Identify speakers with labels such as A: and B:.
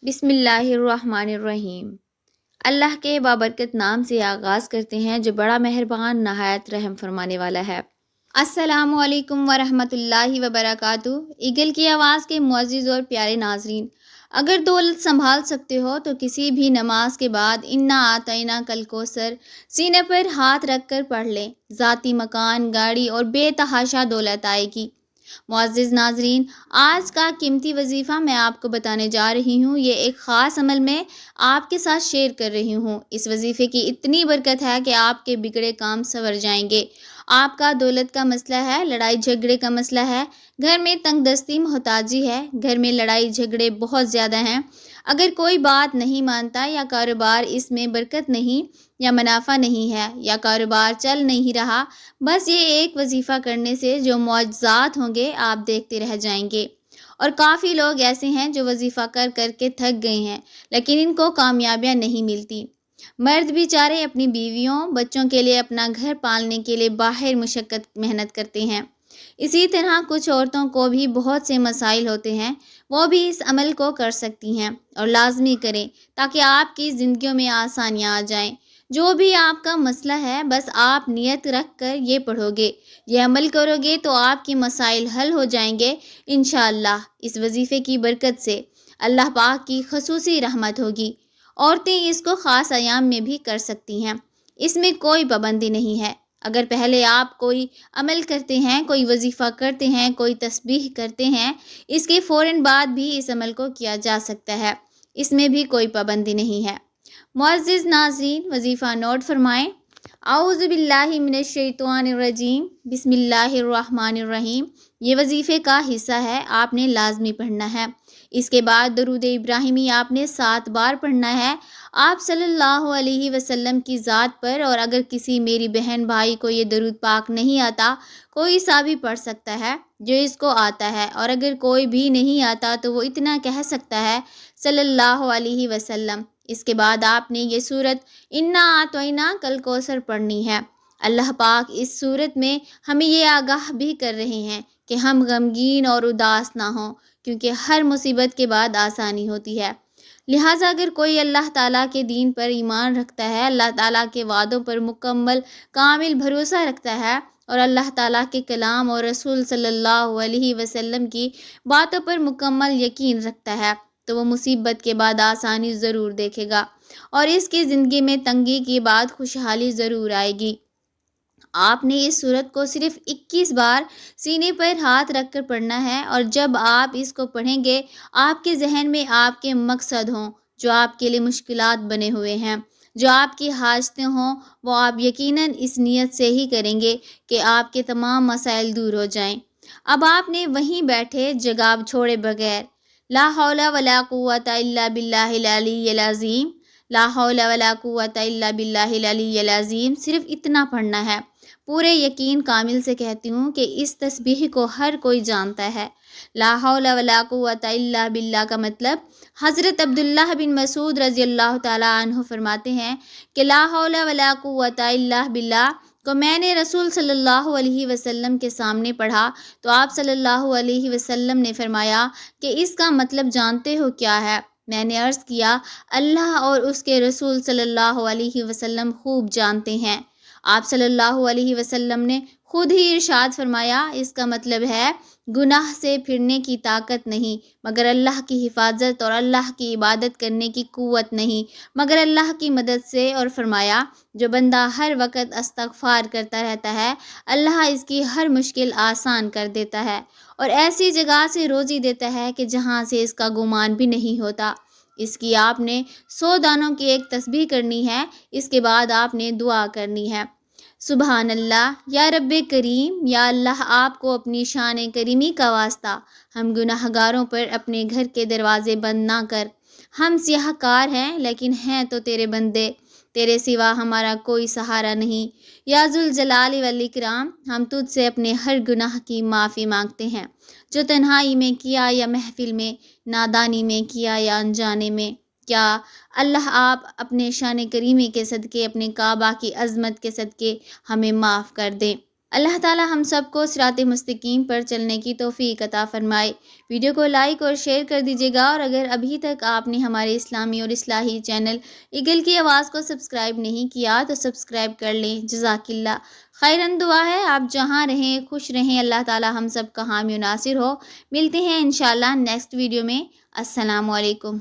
A: بسم اللہ الرحمن الرحیم۔ اللہ کے بابرکت نام سے آغاز کرتے ہیں جو بڑا مہربان نہایت رحم فرمانے والا ہے۔ السلام علیکم ورحمۃ اللہ وبرکاتہ۔ ایگل کی آواز کے معزز اور پیارے ناظرین، اگر دولت سنبھال سکتے ہو تو کسی بھی نماز کے بعد انا آتینا کل کوثر سینے پر ہاتھ رکھ کر پڑھ لیں، ذاتی مکان، گاڑی اور بے تحاشا دولت آئے گی۔ معزز ناظرین، آج کا قیمتی وظیفہ میں آپ کو بتانے جا رہی ہوں۔ یہ ایک خاص عمل میں آپ کے ساتھ شیئر کر رہی ہوں۔ اس وظیفے کی اتنی برکت ہے کہ آپ کے بگڑے کام سنور جائیں گے۔ آپ کا دولت کا مسئلہ ہے، لڑائی جھگڑے کا مسئلہ ہے، گھر میں تنگ دستی محتاجی ہے، گھر میں لڑائی جھگڑے بہت زیادہ ہیں، اگر کوئی بات نہیں مانتا، یا کاروبار اس میں برکت نہیں یا منافع نہیں ہے، یا کاروبار چل نہیں رہا، بس یہ ایک وظیفہ کرنے سے جو معجزات ہوں گے آپ دیکھتے رہ جائیں گے۔ اور کافی لوگ ایسے ہیں جو وظیفہ کر کر کے تھک گئے ہیں، لیکن ان کو کامیابیاں نہیں ملتی۔ مرد بیچارے اپنی بیویوں بچوں کے لیے، اپنا گھر پالنے کے لیے باہر مشقت محنت کرتے ہیں۔ اسی طرح کچھ عورتوں کو بھی بہت سے مسائل ہوتے ہیں، وہ بھی اس عمل کو کر سکتی ہیں، اور لازمی کریں تاکہ آپ کی زندگیوں میں آسانیاں آ جائیں۔ جو بھی آپ کا مسئلہ ہے، بس آپ نیت رکھ کر یہ پڑھو گے، یہ عمل کرو گے تو آپ کی مسائل حل ہو جائیں گے انشاءاللہ۔ اس وظیفے کی برکت سے اللہ پاک کی خصوصی رحمت ہوگی۔ عورتیں اس کو خاص ایام میں بھی کر سکتی ہیں، اس میں کوئی پابندی نہیں ہے۔ اگر پہلے آپ کوئی عمل کرتے ہیں، کوئی وظیفہ کرتے ہیں، کوئی تسبیح کرتے ہیں، اس کے فوراً بعد بھی اس عمل کو کیا جا سکتا ہے، اس میں بھی کوئی پابندی نہیں ہے۔ معزز ناظرین، وظیفہ نوٹ فرمائیں۔ اعوذ باللہ من الشیطان الرجیم، بسم اللہ الرحمن الرحیم۔ یہ وظیفے کا حصہ ہے، آپ نے لازمی پڑھنا ہے۔ اس کے بعد درود ابراہیمی آپ نے 7 بار پڑھنا ہے آپ صلی اللہ علیہ وسلم کی ذات پر، اور اگر کسی میری بہن بھائی کو یہ درود پاک نہیں آتا، کوئی سا بھی پڑھ سکتا ہے جو اس کو آتا ہے، اور اگر کوئی بھی نہیں آتا تو وہ اتنا کہہ سکتا ہے صلی اللہ علیہ وسلم۔ اس کے بعد آپ نے یہ سورت انا آتینا کل کوثر پڑھنی ہے۔ اللہ پاک اس سورت میں ہمیں یہ آگاہ بھی کر رہے ہیں کہ ہم غمگین اور اداس نہ ہوں، کیونکہ ہر مصیبت کے بعد آسانی ہوتی ہے۔ لہٰذا اگر کوئی اللہ تعالیٰ کے دین پر ایمان رکھتا ہے، اللہ تعالیٰ کے وعدوں پر مکمل کامل بھروسہ رکھتا ہے، اور اللہ تعالیٰ کے کلام اور رسول صلی اللہ علیہ وسلم کی باتوں پر مکمل یقین رکھتا ہے، تو وہ مصیبت کے بعد آسانی ضرور دیکھے گا، اور اس کی زندگی میں تنگی کے بعد خوشحالی ضرور آئے گی۔ آپ نے اس سورت کو صرف 21 بار سینے پر ہاتھ رکھ کر پڑھنا ہے، اور جب آپ اس کو پڑھیں گے آپ کے ذہن میں آپ کے مقصد ہوں جو آپ کے لیے مشکلات بنے ہوئے ہیں، جو آپ کی حاجتیں ہوں، وہ آپ یقیناً اس نیت سے ہی کریں گے کہ آپ کے تمام مسائل دور ہو جائیں۔ اب آپ نے وہیں بیٹھے جگہ چھوڑے بغیر لا حول ولا قوت الا باللہ العلی العظیم، لا حول ولا قوت الا باللہ العلی العظیم، صرف اتنا پڑھنا ہے۔ پورے یقین کامل سے کہتی ہوں کہ اس تسبیح کو ہر کوئی جانتا ہے۔ لا حول ولا قوت الا باللہ کا مطلب حضرت عبداللہ بن مسعود رضی اللہ تعالیٰ عنہ فرماتے ہیں کہ لا حول ولا قوت الا باللہ کو میں نے رسول صلی اللہ علیہ وسلم کے سامنے پڑھا تو آپ صلی اللہ علیہ وسلم نے فرمایا کہ اس کا مطلب جانتے ہو کیا ہے؟ میں نے عرض کیا اللہ اور اس کے رسول صلی اللہ علیہ وسلم خوب جانتے ہیں۔ آپ صلی اللہ علیہ وسلم نے خود ہی ارشاد فرمایا، اس کا مطلب ہے گناہ سے پھرنے کی طاقت نہیں مگر اللہ کی حفاظت، اور اللہ کی عبادت کرنے کی قوت نہیں مگر اللہ کی مدد سے، اور فرمایا جو بندہ ہر وقت استغفار کرتا رہتا ہے اللہ اس کی ہر مشکل آسان کر دیتا ہے، اور ایسی جگہ سے روزی دیتا ہے کہ جہاں سے اس کا گمان بھی نہیں ہوتا۔ اس کی آپ نے 100 دانوں کی ایک تسبیح کرنی ہے۔ اس کے بعد آپ نے دعا کرنی ہے، سبحان اللہ، یا رب کریم، یا اللہ آپ کو اپنی شان کریمی کا واسطہ ہم گناہ گاروں پر اپنے گھر کے دروازے بند نہ کر۔ ہم سیاہ کار ہیں لیکن ہیں تو تیرے بندے، تیرے سوا ہمارا کوئی سہارا نہیں۔ یا ذوالجلال والاکرام، ہم تجھ سے اپنے ہر گناہ کی معافی مانگتے ہیں، جو تنہائی میں کیا یا محفل میں، نادانی میں کیا یا انجانے میں۔ کیا اللہ آپ اپنے شان کریمی کے صدقے، اپنے کعبہ کی عظمت کے صدقے ہمیں معاف کر دیں۔ اللہ تعالی ہم سب کو صراط مستقیم پر چلنے کی توفیق عطا فرمائے۔ ویڈیو کو لائک اور شیئر کر دیجیے گا، اور اگر ابھی تک آپ نے ہمارے اسلامی اور اصلاحی چینل ایگل کی آواز کو سبسکرائب نہیں کیا تو سبسکرائب کر لیں۔ جزاک اللہ خیرن، دعا ہے آپ جہاں رہیں خوش رہیں، اللہ تعالی ہم سب کا حامی و ناصر ہو۔ ملتے ہیں انشاءاللہ نیکسٹ ویڈیو میں۔ السلام علیکم۔